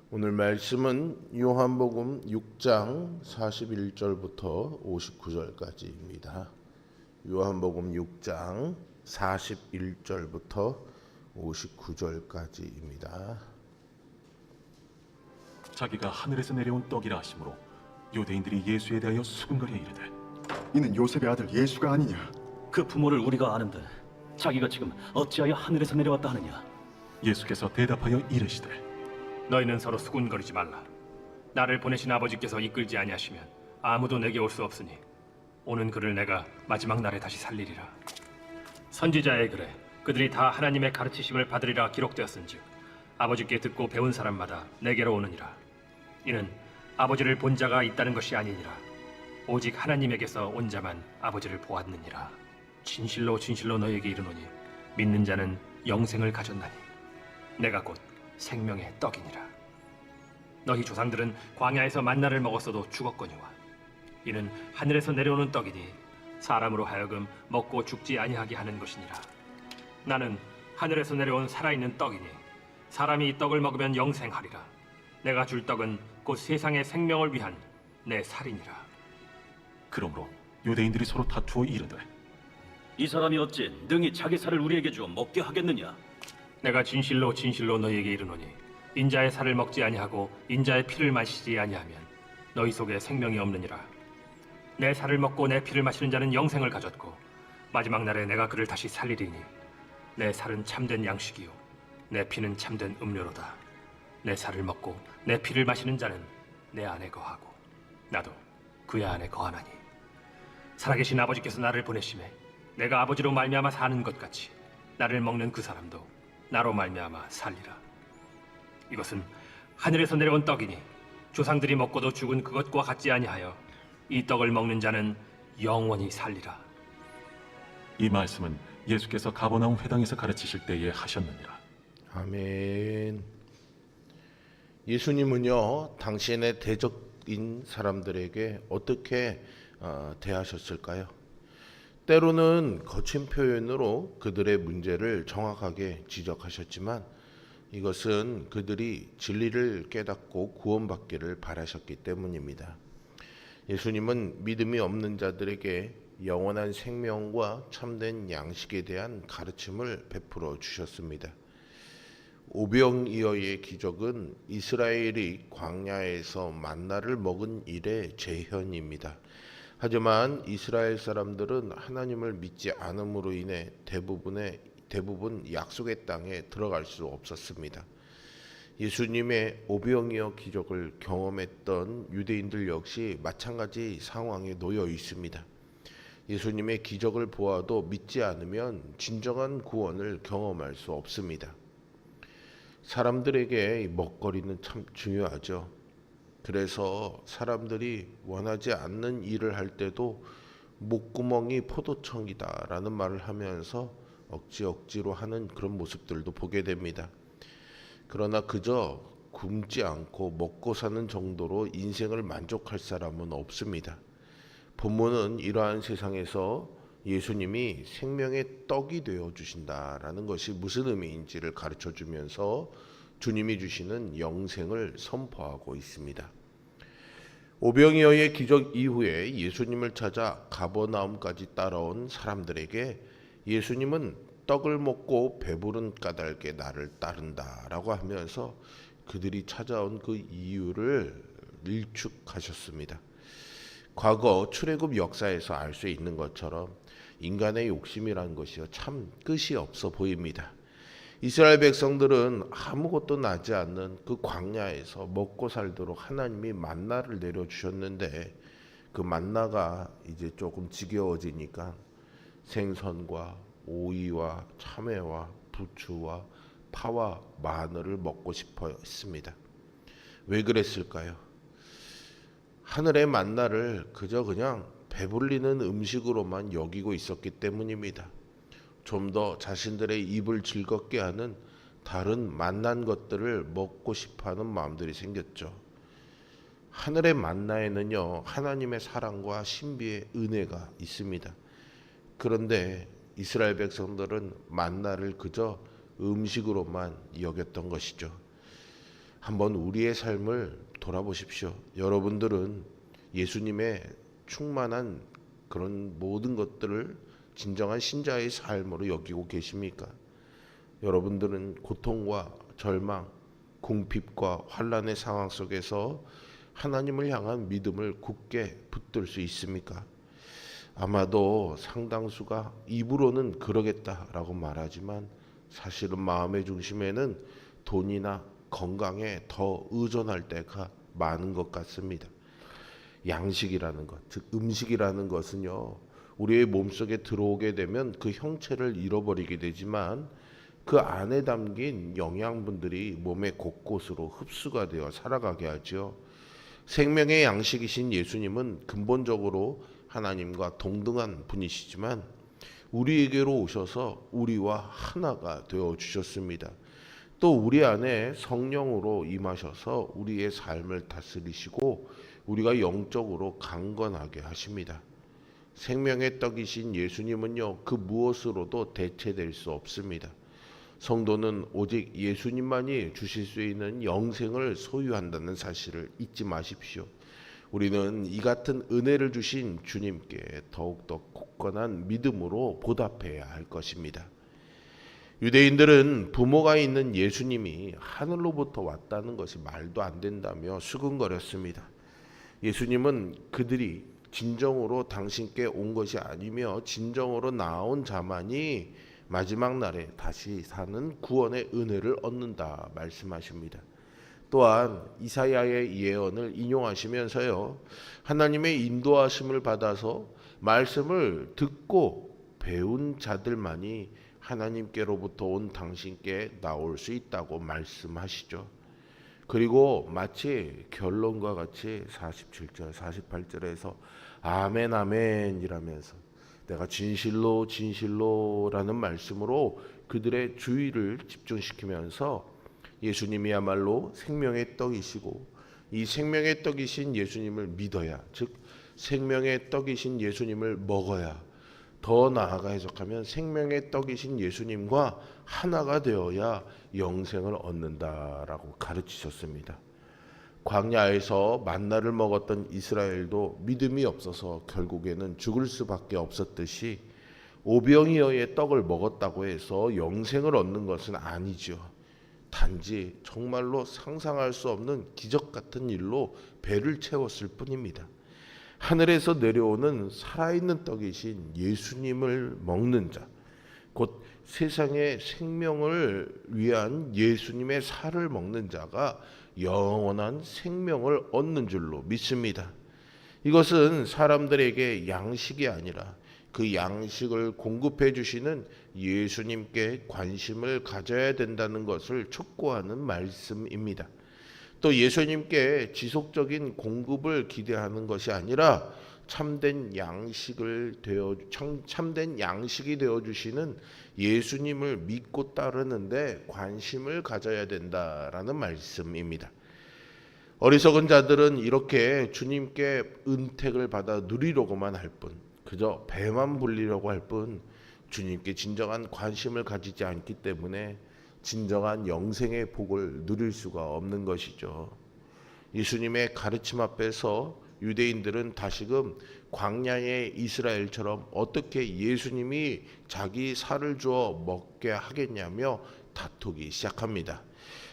오늘 말씀은 요한복음 6장 41절부터 59절까지입니다. 요한복음 6장 41절부터 59절까지입니다. 자기가 하늘에서 내려온 떡이라 하심으로 유대인들이 예수에 대하여 수군거려 이르되 이는 요셉의 아들 예수가 아니냐? 그 부모를 우리가 아는데 자기가 지금 어찌하여 하늘에서 내려왔다 하느냐? 예수께서 대답하여 이르시되 너희는 서로 수군거리지 말라. 나를 보내신 아버지께서 이끌지 아니하시면 아무도 내게 올 수 없으니 오는 그를 내가 마지막 날에 다시 살리리라. 선지자의 글에 그들이 다 하나님의 가르치심을 받으리라 기록되었은즉 아버지께 듣고 배운 사람마다 내게로 오느니라. 이는 아버지를 본 자가 있다는 것이 아니니라. 오직 하나님에게서 온 자만 아버지를 보았느니라. 진실로 진실로 너희에게 이르노니 믿는 자는 영생을 가졌나니 내가 곧 생명의 떡이니라. 너희 조상들은 광야에서 만나를 먹었어도 죽었거니와 이는 하늘에서 내려오는 떡이니 사람으로 하여금 먹고 죽지 아니하게 하는 것이니라. 나는 하늘에서 내려온 살아있는 떡이니 사람이 이 떡을 먹으면 영생하리라. 내가 줄 떡은 곧 세상의 생명을 위한 내 살이니라. 그러므로 유대인들이 서로 다투어 이르되 이 사람이 어찌 능히 자기 살을 우리에게 주어 먹게 하겠느냐? 내가 진실로 진실로 너희에게 이르노니 인자의 살을 먹지 아니하고 인자의 피를 마시지 아니하면 너희 속에 생명이 없느니라. 내 살을 먹고 내 피를 마시는 자는 영생을 가졌고 마지막 날에 내가 그를 다시 살리리니 내 살은 참된 양식이요 내 피는 참된 음료로다. 내 살을 먹고 내 피를 마시는 자는 내 안에 거하고 나도 그의 안에 거하나니 살아계신 아버지께서 나를 보내심에 내가 아버지로 말미암아 사는 것 같이 나를 먹는 그 사람도 나로 말미암아 살리라. 이것은 하늘에서 내려온 떡이니 조상들이 먹고도 죽은 그것과 같지 아니하여 이 떡을 먹는 자는 영원히 살리라. 이 말씀은 예수께서 가버나움 회당에서 가르치실 때에 하셨느니라. 아멘. 예수님은요, 당신의 대적인 사람들에게 어떻게 대하셨을까요? 때로는 거친 표현으로 그들의 문제를 정확하게 지적하셨지만 이것은 그들이 진리를 깨닫고 구원받기를 바라셨기 때문입니다. 예수님은 믿음이 없는 자들에게 영원한 생명과 참된 양식에 대한 가르침을 베풀어 주셨습니다. 오병이어의 기적은 이스라엘이 광야에서 만나를 먹은 일의 재현입니다. 하지만 이스라엘 사람들은 하나님을 믿지 않음으로 인해 대부분 약속의 땅에 들어갈 수 없었습니다. 예수님의 오병이어 기적을 경험했던 유대인들 역시 마찬가지 상황에 놓여 있습니다. 예수님의 기적을 보아도 믿지 않으면 진정한 구원을 경험할 수 없습니다. 사람들에게 먹거리는 참 중요하죠. 그래서 사람들이 원하지 않는 일을 할 때도 목구멍이 포도청이다라는 말을 하면서 억지로 하는 그런 모습들도 보게 됩니다. 그러나 그저 굶지 않고 먹고 사는 정도로 인생을 만족할 사람은 없습니다. 본문은 이러한 세상에서 예수님이 생명의 떡이 되어 주신다라는 것이 무슨 의미인지를 가르쳐 주면서 주님이 주시는 영생을 선포하고 있습니다. 오병이어의 기적 이후에 예수님을 찾아 가버나움까지 따라온 사람들에게 예수님은 떡을 먹고 배부른 까닭에 나를 따른다라고 하면서 그들이 찾아온 그 이유를 일축하셨습니다. 과거 출애굽 역사에서 알 수 있는 것처럼 인간의 욕심이라는 것이요 참 끝이 없어 보입니다. 이스라엘 백성들은 아무것도 나지 않는 그 광야에서 먹고 살도록 하나님이 만나를 내려주셨는데 그 만나가 이제 조금 지겨워지니까 생선과 오이와 참외와 부추와 파와 마늘을 먹고 싶어 했습니다. 왜 그랬을까요? 하늘의 만나를 그냥 배불리는 음식으로만 여기고 있었기 때문입니다. 좀 더 자신들의 입을 즐겁게 하는 다른 맛난 것들을 먹고 싶어하는 마음들이 생겼죠. 하늘의 만나에는요 하나님의 사랑과 신비의 은혜가 있습니다. 그런데 이스라엘 백성들은 만나를 그저 음식으로만 여겼던 것이죠. 한번 우리의 삶을 돌아보십시오. 여러분들은 예수님의 충만한 그런 모든 것들을 진정한 신자의 삶으로 여기고 계십니까? 여러분들은 고통과 절망, 궁핍과 환난의 상황 속에서 하나님을 향한 믿음을 굳게 붙들 수 있습니까? 아마도 상당수가 입으로는 그러겠다라고 말하지만 사실은 마음의 중심에는 돈이나 건강에 더 의존할 때가 많은 것 같습니다. 양식이라는 것, 즉 음식이라는 것은요, 우리의 몸속에 들어오게 되면 그 형체를 잃어버리게 되지만 그 안에 담긴 영양분들이 몸의 곳곳으로 흡수가 되어 살아가게 하죠. 생명의 양식이신 예수님은 근본적으로 하나님과 동등한 분이시지만 우리에게로 오셔서 우리와 하나가 되어 주셨습니다. 또 우리 안에 성령으로 임하셔서 우리의 삶을 다스리시고 우리가 영적으로 강건하게 하십니다. 생명의 떡이신 예수님은요, 그 무엇으로도 대체될 수 없습니다. 성도는 오직 예수님만이 주실 수 있는 영생을 소유한다는 사실을 잊지 마십시오. 우리는 이 같은 은혜를 주신 주님께 더욱더 굳건한 믿음으로 보답해야 할 것입니다. 유대인들은 부모가 있는 예수님이 하늘로부터 왔다는 것이 말도 안 된다며 수근거렸습니다. 예수님은 그들이 진정으로 당신께 온 것이 아니며 진정으로 나온 자만이 마지막 날에 다시 사는 구원의 은혜를 얻는다 말씀하십니다. 또한 이사야의 예언을 인용하시면서요, 하나님의 인도하심을 받아서 말씀을 듣고 배운 자들만이 하나님께로부터 온 당신께 나올 수 있다고 말씀하시죠. 그리고 마치 결론과 같이 47절, 48절에서 아멘 아멘 이라면서 내가 진실로 진실로라는 말씀으로 그들의 주의를 집중시키면서 예수님이야말로 생명의 떡이시고 이 생명의 떡이신 예수님을 믿어야, 즉 생명의 떡이신 예수님을 먹어야, 더 나아가 해석하면 생명의 떡이신 예수님과 하나가 되어야 영생을 얻는다라고 가르치셨습니다. 광야에서 만나를 먹었던 이스라엘도 믿음이 없어서 결국에는 죽을 수밖에 없었듯이 오병이어의 떡을 먹었다고 해서 영생을 얻는 것은 아니죠. 단지 정말로 상상할 수 없는 기적 같은 일로 배를 채웠을 뿐입니다. 하늘에서 내려오는 살아있는 떡이신 예수님을 먹는 자, 곧 세상의 생명을 위한 예수님의 살을 먹는 자가 영원한 생명을 얻는 줄로 믿습니다. 이것은 사람들에게 양식이 아니라 그 양식을 공급해 주시는 예수님께 관심을 가져야 된다는 것을 촉구하는 말씀입니다. 또 예수님께 지속적인 공급을 기대하는 것이 아니라 참된 양식이 되어 주시는 예수님을 믿고 따르는데 관심을 가져야 된다라는 말씀입니다. 어리석은 자들은 이렇게 주님께 은택을 받아 누리려고만 할 뿐, 그저 배만 불리려고 할 뿐 주님께 진정한 관심을 가지지 않기 때문에 진정한 영생의 복을 누릴 수가 없는 것이죠. 예수님의 가르침 앞에서 유대인들은 다시금 광야의 이스라엘처럼 어떻게 예수님이 자기 살을 주어 먹게 하겠냐며 다투기 시작합니다.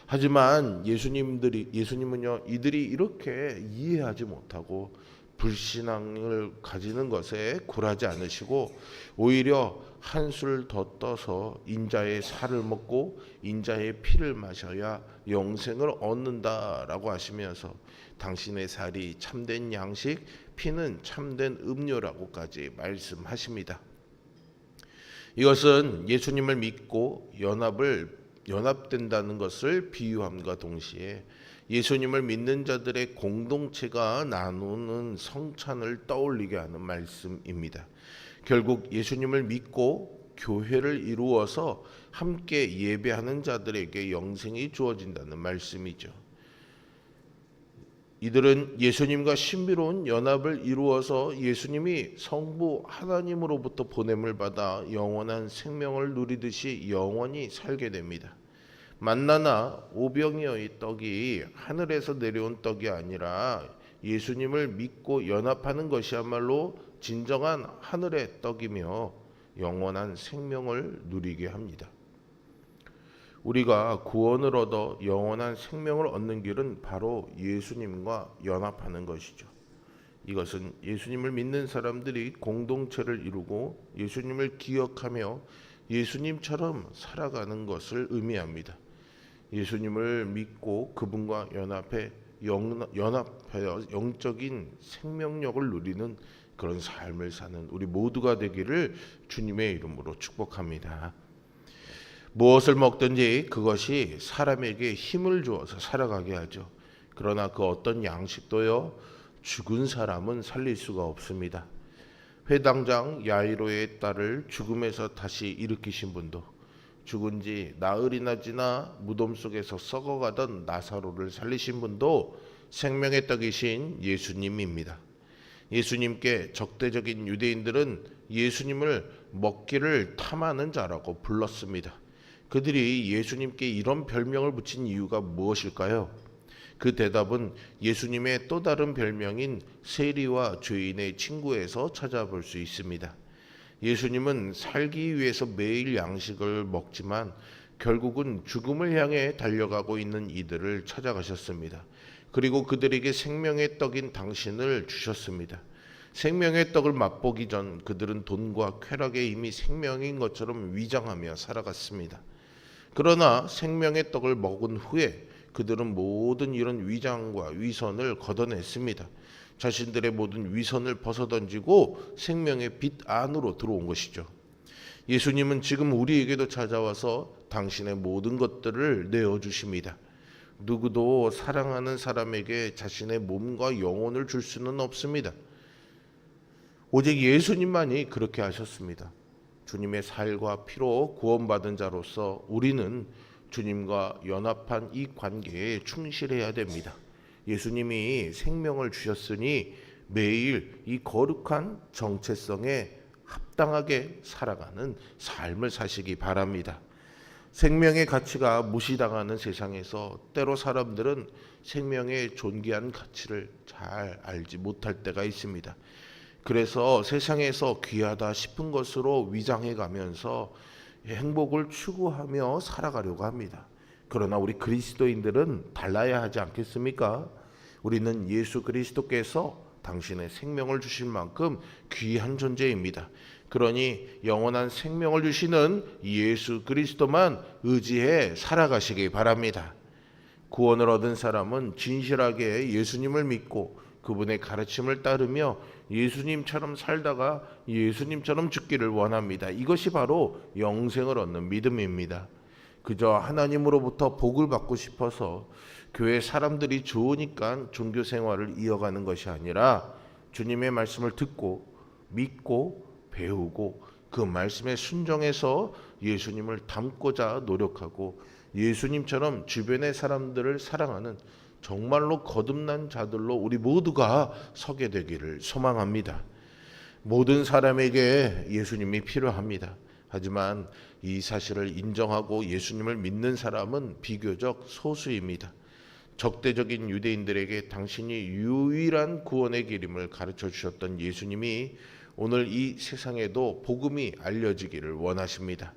하지만 예수님은요, 이들이 이렇게 이해하지 못하고 불신앙을 가지는 것에 굴하지 않으시고 오히려 한술 더 떠서 인자의 살을 먹고 인자의 피를 마셔야 영생을 얻는다라고 하시면서 당신의 살이 참된 양식, 피는 참된 음료라고까지 말씀하십니다. 이것은 예수님을 믿고 연합된다는 것을 비유함과 동시에 예수님을 믿는 자들의 공동체가 나누는 성찬을 떠올리게 하는 말씀입니다. 결국 예수님을 믿고 교회를 이루어서 함께 예배하는 자들에게 영생이 주어진다는 말씀이죠. 이들은 예수님과 신비로운 연합을 이루어서 예수님이 성부 하나님으로부터 보냄을 받아 영원한 생명을 누리듯이 영원히 살게 됩니다. 만나나 오병이어의 떡이 하늘에서 내려온 떡이 아니라 예수님을 믿고 연합하는 것이야말로 진정한 하늘의 떡이며 영원한 생명을 누리게 합니다. 우리가 구원을 얻어 영원한 생명을 얻는 길은 바로 예수님과 연합하는 것이죠. 이것은 예수님을 믿는 사람들이 공동체를 이루고 예수님을 기억하며 예수님처럼 살아가는 것을 의미합니다. 예수님을 믿고 그분과 연합하여 영적인 생명력을 누리는 그런 삶을 사는 우리 모두가 되기를 주님의 이름으로 축복합니다. 무엇을 먹든지 그것이 사람에게 힘을 주어서 살아가게 하죠. 그러나 그 어떤 양식도요, 죽은 사람은 살릴 수가 없습니다. 회당장 야이로의 딸을 죽음에서 다시 일으키신 분도, 죽은 지 나흘이나 지나 무덤 속에서 썩어가던 나사로를 살리신 분도 생명의 떡이신 예수님입니다. 예수님께 적대적인 유대인들은 예수님을 먹기를 탐하는 자라고 불렀습니다. 그들이 예수님께 이런 별명을 붙인 이유가 무엇일까요? 그 대답은 예수님의 또 다른 별명인 세리와 죄인의 친구에서 찾아볼 수 있습니다. 예수님은 살기 위해서 매일 양식을 먹지만 결국은 죽음을 향해 달려가고 있는 이들을 찾아가셨습니다. 그리고 그들에게 생명의 떡인 당신을 주셨습니다. 생명의 떡을 맛보기 전 그들은 돈과 쾌락에 이미 생명인 것처럼 위장하며 살아갔습니다. 그러나 생명의 떡을 먹은 후에 그들은 모든 이런 위장과 위선을 걷어냈습니다. 자신들의 모든 위선을 벗어던지고 생명의 빛 안으로 들어온 것이죠. 예수님은 지금 우리에게도 찾아와서 당신의 모든 것들을 내어주십니다. 누구도 사랑하는 사람에게 자신의 몸과 영혼을 줄 수는 없습니다. 오직 예수님만이 그렇게 하셨습니다. 주님의 살과 피로 구원받은 자로서 우리는 주님과 연합한 이 관계에 충실해야 됩니다. 예수님이 생명을 주셨으니 매일 이 거룩한 정체성에 합당하게 살아가는 삶을 사시기 바랍니다. 생명의 가치가 무시당하는 세상에서 때로 사람들은 생명의 존귀한 가치를 잘 알지 못할 때가 있습니다. 그래서 세상에서 귀하다 싶은 것으로 위장해 가면서 행복을 추구하며 살아가려고 합니다. 그러나 우리 그리스도인들은 달라야 하지 않겠습니까? 우리는 예수 그리스도께서 당신의 생명을 주실 만큼 귀한 존재입니다. 그러니 영원한 생명을 주시는 예수 그리스도만 의지해 살아가시기 바랍니다. 구원을 얻은 사람은 진실하게 예수님을 믿고 그분의 가르침을 따르며 예수님처럼 살다가 예수님처럼 죽기를 원합니다. 이것이 바로 영생을 얻는 믿음입니다. 그저 하나님으로부터 복을 받고 싶어서 교회 사람들이 좋으니까 종교 생활을 이어가는 것이 아니라 주님의 말씀을 듣고 믿고 배우고 그 말씀에 순종해서 예수님을 닮고자 노력하고 예수님처럼 주변의 사람들을 사랑하는 정말로 거듭난 자들로 우리 모두가 서게 되기를 소망합니다. 모든 사람에게 예수님이 필요합니다. 하지만 이 사실을 인정하고 예수님을 믿는 사람은 비교적 소수입니다. 적대적인 유대인들에게 당신이 유일한 구원의 길임을 가르쳐 주셨던 예수님이 오늘 이 세상에도 복음이 알려지기를 원하십니다.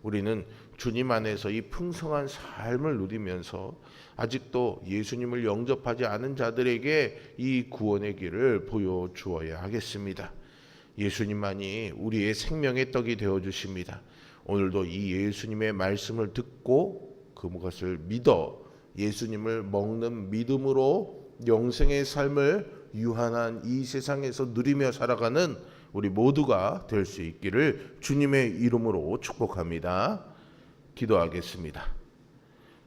우리는 주님 안에서 이 풍성한 삶을 누리면서 아직도 예수님을 영접하지 않은 자들에게 이 구원의 길을 보여주어야 하겠습니다. 예수님만이 우리의 생명의 떡이 되어주십니다. 오늘도 이 예수님의 말씀을 듣고 그것을 믿어 예수님을 먹는 믿음으로 영생의 삶을 유한한 이 세상에서 누리며 살아가는 우리 모두가 될 수 있기를 주님의 이름으로 축복합니다. 기도하겠습니다.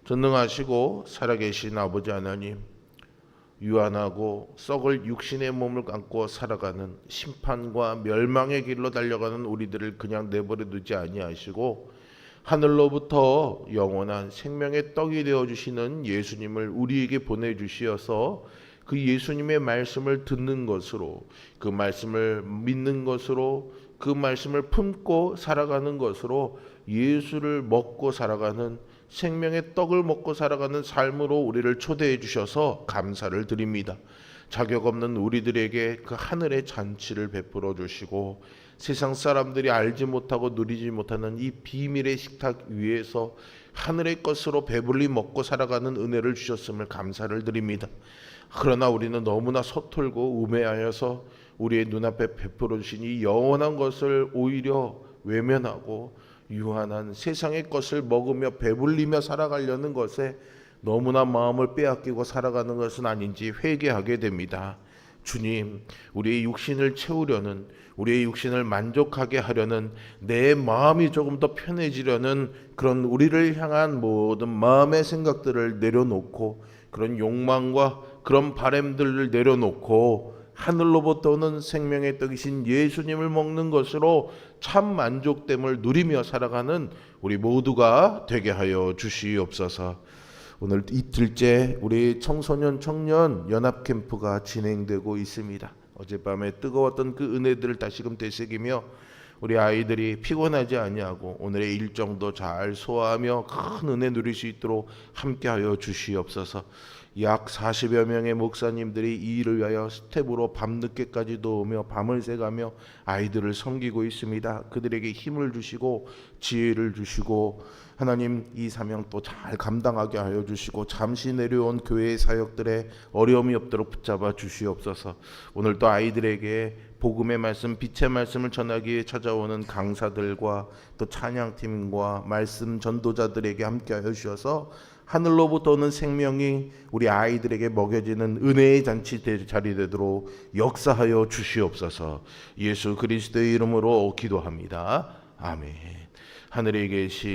전능하시고 살아계신 아버지 하나님, 유한하고 썩을 육신의 몸을 안고 살아가는 심판과 멸망의 길로 달려가는 우리들을 그냥 내버려 두지 아니하시고 하늘로부터 영원한 생명의 떡이 되어주시는 예수님을 우리에게 보내주시어서 그 예수님의 말씀을 듣는 것으로, 그 말씀을 믿는 것으로, 그 말씀을 품고 살아가는 것으로 예수를 먹고 살아가는 생명의 떡을 먹고 살아가는 삶으로 우리를 초대해 주셔서 감사를 드립니다. 자격 없는 우리들에게 그 하늘의 잔치를 베풀어 주시고 세상 사람들이 알지 못하고 누리지 못하는 이 비밀의 식탁 위에서 하늘의 것으로 배불리 먹고 살아가는 은혜를 주셨음을 감사를 드립니다. 그러나 우리는 너무나 서툴고 우매하여서 우리의 눈앞에 베풀어 주신 이 영원한 것을 오히려 외면하고 유한한 세상의 것을 먹으며 배불리며 살아가려는 것에 너무나 마음을 빼앗기고 살아가는 것은 아닌지 회개하게 됩니다. 주님, 우리의 육신을 채우려는, 우리의 육신을 만족하게 하려는, 내 마음이 조금 더 편해지려는 그런 우리를 향한 모든 마음의 생각들을 내려놓고, 그런 욕망과 그런 바램들을 내려놓고 하늘로부터 오는 생명의 떡이신 예수님을 먹는 것으로 참 만족됨을 누리며 살아가는 우리 모두가 되게 하여 주시옵소서. 오늘 이틀째 우리 청소년 청년 연합 캠프가 진행되고 있습니다. 어젯밤에 뜨거웠던 그 은혜들을 다시금 되새기며 우리 아이들이 피곤하지 아니하고 오늘의 일정도 잘 소화하며 큰 은혜 누릴 수 있도록 함께하여 주시옵소서. 약 40여 명의 목사님들이 이 일을 위하여 스텝으로 밤늦게까지도 오며 밤을 새가며 아이들을 섬기고 있습니다. 그들에게 힘을 주시고 지혜를 주시고 하나님 이 사명 또 잘 감당하게 하여 주시고 잠시 내려온 교회의 사역들의 어려움이 없도록 붙잡아 주시옵소서. 오늘 또 아이들에게 복음의 말씀, 빛의 말씀을 전하기에 찾아오는 강사들과 또 찬양팀과 말씀 전도자들에게 함께하여 주셔서 하늘로부터 오는 생명이 우리 아이들에게 먹여지는 은혜의 잔치 자리 되도록 역사하여 주시옵소서. 예수 그리스도의 이름으로 기도합니다. 아멘. 하늘에 계신